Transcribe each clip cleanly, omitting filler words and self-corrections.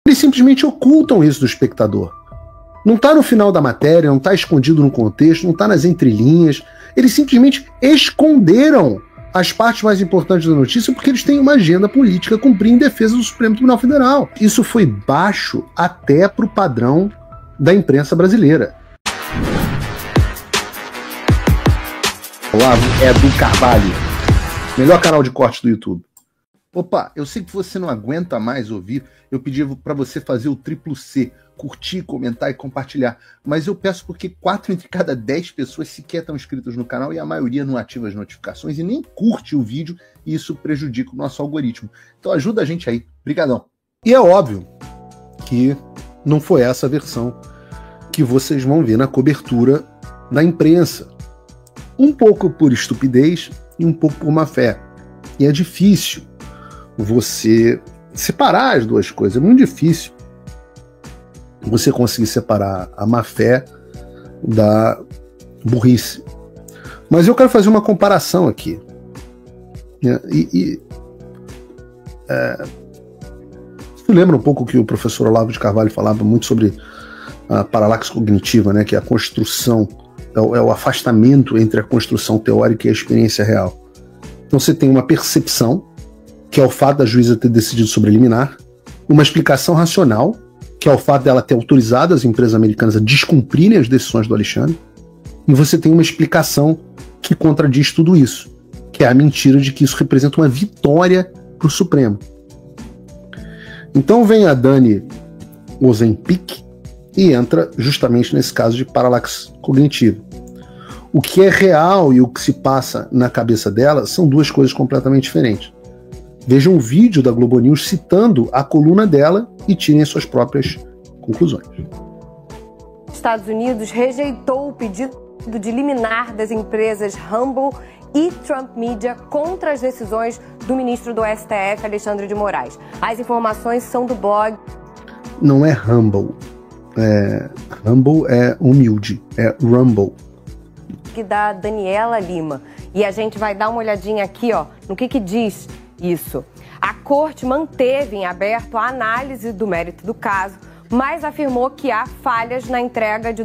Eles simplesmente ocultam isso do espectador. Não está no final da matéria, não está escondido no contexto, não está nas entrelinhas. Eles simplesmente esconderam as partes mais importantes da notícia porque eles têm uma agenda política a cumprir em defesa do Supremo Tribunal Federal. Isso foi baixo até para o padrão da imprensa brasileira. Olá, Edu Carvalho, melhor canal de corte do YouTube. Opa, eu sei que você não aguenta mais ouvir, eu pedi para você fazer o triplo C, curtir, comentar e compartilhar, mas eu peço porque 4 entre cada 10 pessoas sequer estão inscritas no canal e a maioria não ativa as notificações e nem curte o vídeo e isso prejudica o nosso algoritmo. Então ajuda a gente aí, brigadão. E é óbvio que não foi essa a versão que vocês vão ver na cobertura da imprensa. Um pouco por estupidez e um pouco por má fé. E é difícil você separar as duas coisas, é muito difícil você conseguir separar a má fé da burrice. Mas eu quero fazer uma comparação aqui. Você lembra um pouco que o professor Olavo de Carvalho falava muito sobre a paralaxe cognitiva, né, que é a construção, é o afastamento entre a construção teórica e a experiência real. Então você tem uma percepção, que é o fato da juíza ter decidido sobre a liminar, uma explicação racional, que é o fato dela ter autorizado as empresas americanas a descumprirem as decisões do Alexandre, e você tem uma explicação que contradiz tudo isso, que é a mentira de que isso representa uma vitória para o Supremo. Então vem a Dani Ozempic e entra justamente nesse caso de paralaxe cognitiva. O que é real e o que se passa na cabeça dela são duas coisas completamente diferentes. Vejam um vídeo da Globo News citando a coluna dela e tirem suas próprias conclusões. Estados Unidos rejeitou o pedido de liminar das empresas Rumble e Trump Media contra as decisões do ministro do STF, Alexandre de Moraes. As informações são do blog... Não é Rumble. Rumble é humilde. É Rumble. Da Daniela Lima. E a gente vai dar uma olhadinha aqui, ó, no que diz isso. A corte manteve em aberto a análise do mérito do caso, mas afirmou que há falhas na entrega de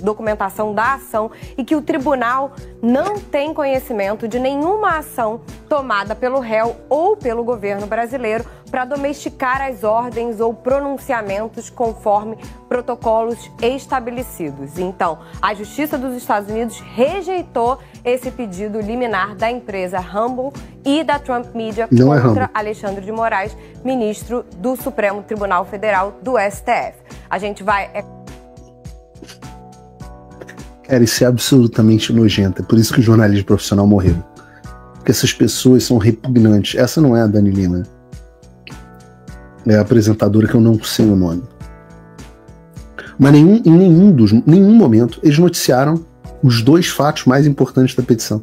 documentação da ação e que o tribunal não tem conhecimento de nenhuma ação tomada pelo réu ou pelo governo brasileiro para domesticar as ordens ou pronunciamentos conforme protocolos estabelecidos. Então, a Justiça dos Estados Unidos rejeitou esse pedido liminar da empresa Rumble e da Trump Media contra Alexandre de Moraes, ministro do Supremo Tribunal Federal do STF. A gente vai... Cara, isso é absolutamente nojento. É por isso que o jornalismo profissional morreu. Porque essas pessoas são repugnantes. Essa não é a Dani Lima. É a apresentadora que eu não sei o nome. Mas em nenhum momento eles noticiaram os dois fatos mais importantes da petição.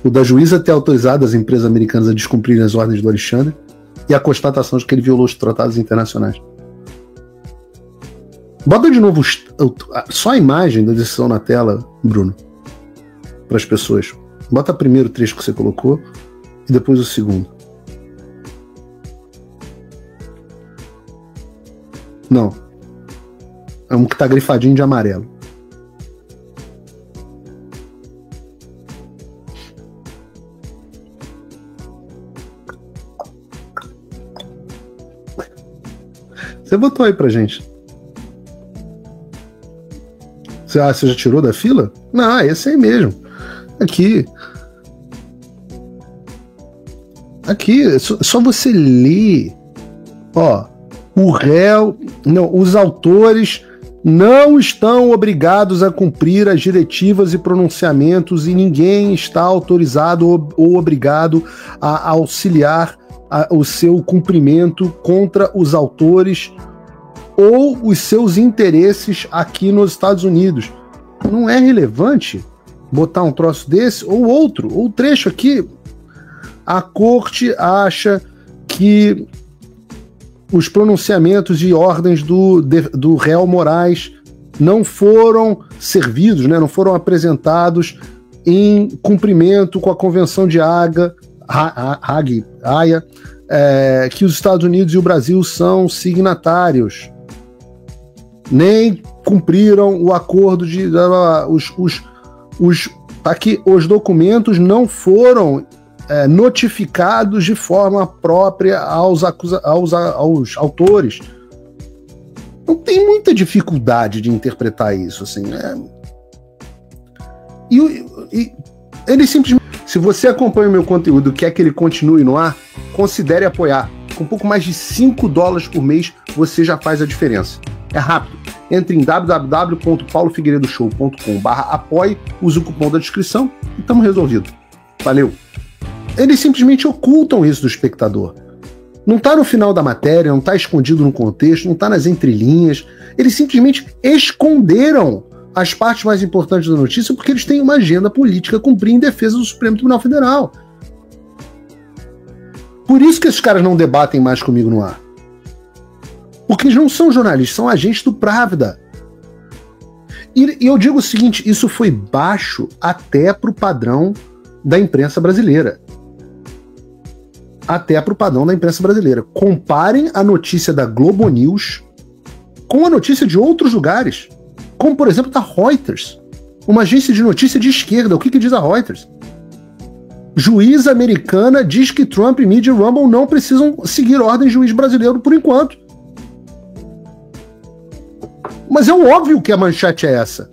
O da juíza ter autorizado as empresas americanas a descumprirem as ordens do Alexandre e a constatação de que ele violou os tratados internacionais. Bota de novo só a imagem da decisão na tela, Bruno, para as pessoas. Bota primeiro o trecho que você colocou e depois o segundo. Não. É um que tá grifadinho de amarelo. Você botou aí pra gente. Você já tirou da fila? Não, esse aí mesmo. Aqui. Aqui, só você ler. Ó, o réu... Não, os autores não estão obrigados a cumprir as diretivas e pronunciamentos e ninguém está autorizado ou obrigado a auxiliar o seu cumprimento contra os autores ou os seus interesses aqui nos Estados Unidos. Não é relevante botar um troço desse ou outro, ou trecho aqui. A corte acha que os pronunciamentos e ordens do réu Moraes não foram servidos, né, não foram apresentados em cumprimento com a Convenção de Haia que os Estados Unidos e o Brasil são signatários. Nem cumpriram o acordo de... Aqui, os documentos não foram notificados de forma própria aos autores. Não tem muita dificuldade de interpretar isso, assim. E ele simplesmente... Se você acompanha o meu conteúdo e quer que ele continue no ar, considere apoiar. Com um pouco mais de $5 por mês, você já faz a diferença. É rápido. Entre em www.paulofigueiredoshow.com/apoie, use o cupom da descrição e estamos resolvidos. Valeu! Eles simplesmente ocultam isso do espectador. Não está no final da matéria, não está escondido no contexto, não está nas entrelinhas. Eles simplesmente esconderam as partes mais importantes da notícia porque eles têm uma agenda política a cumprir em defesa do Supremo Tribunal Federal. Por isso que esses caras não debatem mais comigo no ar. Porque eles não são jornalistas, são agentes do Pravda. E eu digo o seguinte, isso foi baixo até para o padrão da imprensa brasileira. Até para o padrão da imprensa brasileira. Comparem a notícia da Globo News com a notícia de outros lugares. Como, por exemplo, da Reuters, uma agência de notícia de esquerda. O que diz a Reuters? Juíza americana diz que Trump e Media Rumble não precisam seguir ordem de juiz brasileiro por enquanto. Mas é óbvio que a manchete é essa.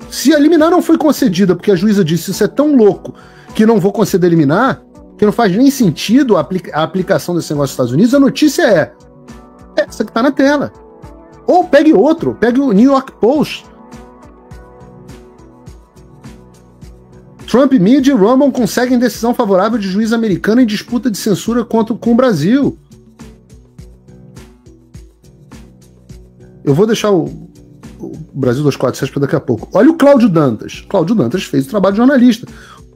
Se a liminar não foi concedida porque a juíza disse isso é tão louco que não vou conceder liminar, que não faz nem sentido a aplicação desse negócio nos Estados Unidos, a notícia é essa que está na tela. Ou pegue outro, pegue o New York Post. Trump e Media Rumble conseguem decisão favorável de juiz americano em disputa de censura com o Brasil. Eu vou deixar o Brasil 247 para daqui a pouco. Olha o Cláudio Dantas. Cláudio Dantas fez o trabalho de jornalista.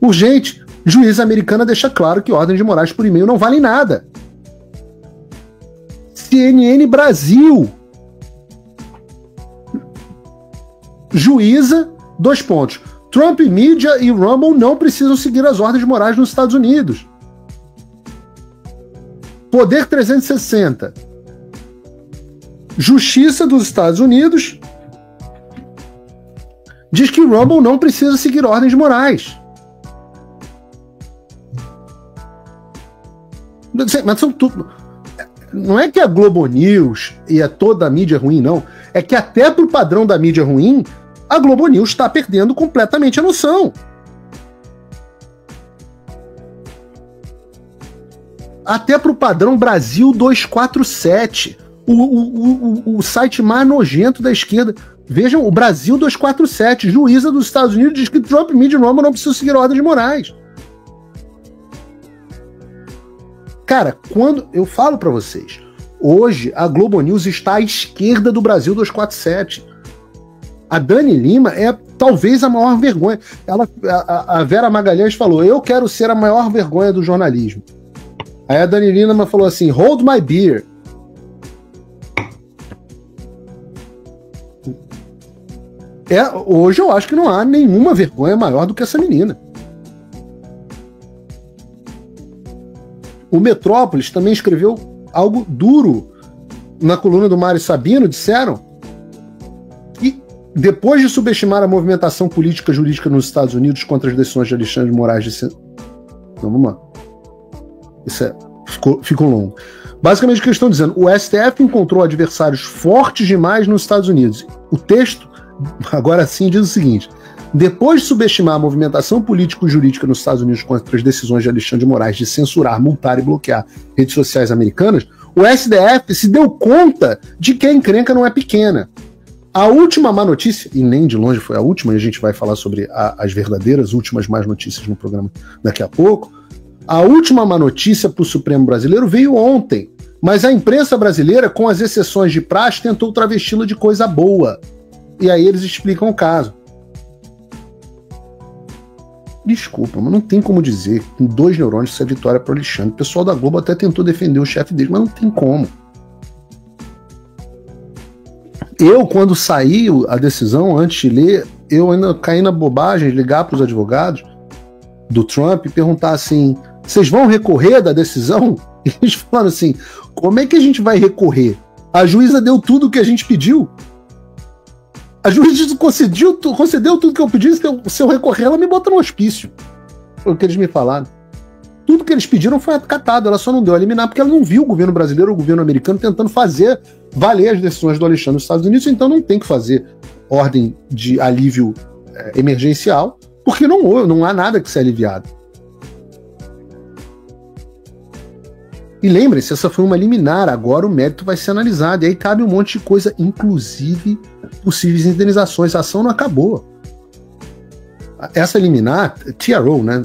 Urgente, juíza americana deixa claro que ordens de morais por e-mail não valem nada. CNN Brasil. Juíza, Trump, Media e Rumble não precisam seguir as ordens morais nos Estados Unidos. Poder 360. Justiça dos Estados Unidos diz que Rumble não precisa seguir ordens morais. Mas são tudo... Não é que a Globo News e toda a mídia ruim, não. É que até pro padrão da mídia ruim, a Globo News está perdendo completamente a noção. Até pro padrão Brasil 247, o site mais nojento da esquerda. Vejam, o Brasil 247, juíza dos Estados Unidos diz que Trump, Media e Rumble não precisam seguir ordens morais. Cara, quando eu falo pra vocês, hoje a Globo News está à esquerda do Brasil 247. A Dani Lima é talvez a maior vergonha. A Vera Magalhães falou, eu quero ser a maior vergonha do jornalismo. Aí a Dani Lima falou assim, hold my beer. Hoje eu acho que não há nenhuma vergonha maior do que essa menina. O Metrópolis também escreveu algo duro na coluna do Mário Sabino, disseram que depois de subestimar a movimentação política jurídica nos Estados Unidos contra as decisões de Alexandre de Moraes Não, vamos lá. Isso ficou longo. Basicamente o que eles estão dizendo, o STF encontrou adversários fortes demais nos Estados Unidos. O texto, agora sim, diz o seguinte: depois de subestimar a movimentação político-jurídica nos Estados Unidos contra as decisões de Alexandre de Moraes de censurar, multar e bloquear redes sociais americanas, o STF se deu conta de que a encrenca não é pequena. A última má notícia, e nem de longe foi a última, e a gente vai falar sobre as verdadeiras últimas más notícias no programa daqui a pouco, a última má notícia para o Supremo brasileiro veio ontem, mas a imprensa brasileira, com as exceções de praxe, tentou travesti-la de coisa boa. E aí eles explicam o caso. Desculpa, mas não tem como dizer com 2 neurônios isso é vitória para o Alexandre. O pessoal da Globo até tentou defender o chefe dele, mas não tem como. Eu, quando saiu a decisão, antes de ler, eu ainda caí na bobagem de ligar para os advogados do Trump e perguntar assim, vocês vão recorrer da decisão? E eles falaram assim, como é que a gente vai recorrer? A juíza deu tudo o que a gente pediu. A juíza concedeu tudo que eu pedi, se eu recorrer, ela me bota no hospício. Foi o que eles me falaram. Tudo que eles pediram foi acatado, ela só não deu a liminar porque ela não viu o governo brasileiro ou o governo americano tentando fazer valer as decisões do Alexandre nos Estados Unidos, então não tem que fazer ordem de alívio emergencial, porque não há nada que ser aliviado. E lembrem-se, essa foi uma liminar, agora o mérito vai ser analisado, e aí cabe um monte de coisa, inclusive possíveis indenizações. A ação não acabou. Essa liminar, TRO, né?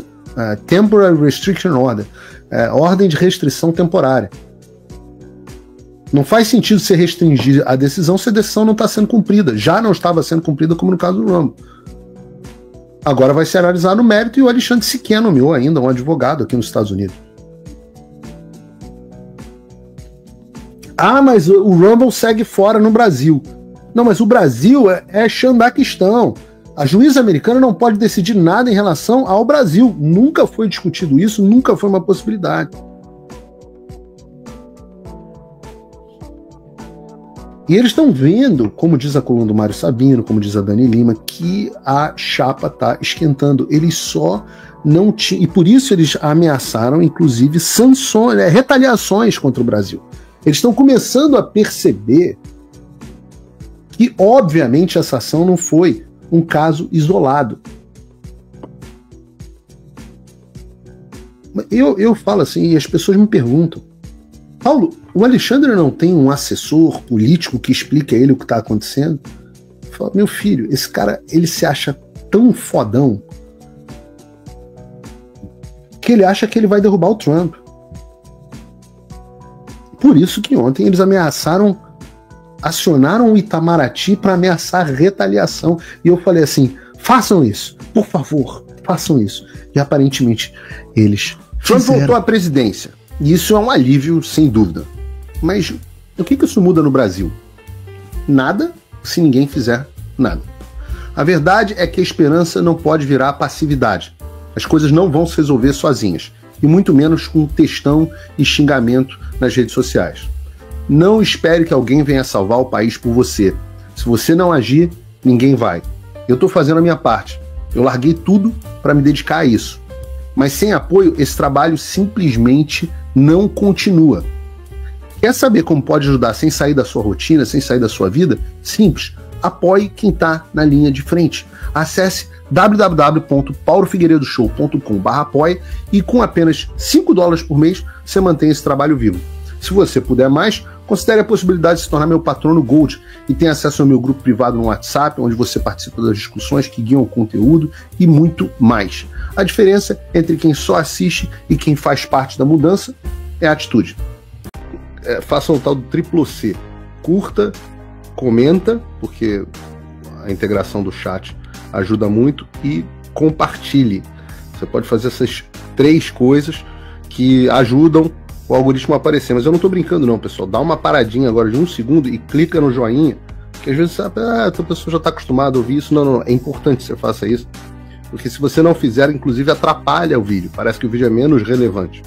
Temporary Restriction Order, ordem de restrição temporária. Não faz sentido você restringir a decisão se a decisão não está sendo cumprida. Já não estava sendo cumprida, como no caso do Rumble. Agora vai ser analisado no mérito, e o Alexandre sequer nomeou ainda um advogado aqui nos Estados Unidos. Ah, mas o Rumble segue fora no Brasil. Não, mas o Brasil é Xandaquistão. A juíza americana não pode decidir nada em relação ao Brasil. Nunca foi discutido isso, nunca foi uma possibilidade. E eles estão vendo, como diz a coluna do Mário Sabino, como diz a Dani Lima, que a chapa está esquentando. Eles só não tinham... E por isso eles ameaçaram, inclusive, sanções, retaliações contra o Brasil. Eles estão começando a perceber que, obviamente, essa ação não foi um caso isolado. Eu falo assim, e as pessoas me perguntam, Paulo, o Alexandre não tem um assessor político que explique a ele o que está acontecendo? Eu falo, meu filho, esse cara, ele se acha tão fodão que ele acha que ele vai derrubar o Trump. Por isso que ontem eles acionaram o Itamaraty para ameaçar retaliação. E eu falei assim, façam isso, por favor, façam isso. E aparentemente eles fizeram. Trump voltou à presidência. E isso é um alívio, sem dúvida. Mas o que isso muda no Brasil? Nada, se ninguém fizer nada. A verdade é que a esperança não pode virar passividade. As coisas não vão se resolver sozinhas. E muito menos com textão e xingamento nas redes sociais. Não espere que alguém venha salvar o país por você. Se você não agir, ninguém vai. Eu estou fazendo a minha parte. Eu larguei tudo para me dedicar a isso. Mas sem apoio, esse trabalho simplesmente não continua. Quer saber como pode ajudar sem sair da sua rotina, sem sair da sua vida? Simples. Apoie quem está na linha de frente. Acesse www.paulofigueiredoshow.com/apoia e com apenas $5 por mês você mantém esse trabalho vivo. Se você puder mais, considere a possibilidade de se tornar meu patrono Gold e tenha acesso ao meu grupo privado no WhatsApp, onde você participa das discussões que guiam o conteúdo e muito mais. A diferença entre quem só assiste e quem faz parte da mudança é a atitude. Faça o tal do triplo C. Curta, comenta, porque a integração do chat ajuda muito, e compartilhe. Você pode fazer essas 3 coisas que ajudam o algoritmo a aparecer. Mas eu não estou brincando não, pessoal. Dá uma paradinha agora de 1 segundo e clica no joinha, que às vezes sabe, a pessoa já está acostumada a ouvir isso. Não, é importante que você faça isso, porque se você não fizer, inclusive atrapalha o vídeo. Parece que o vídeo é menos relevante.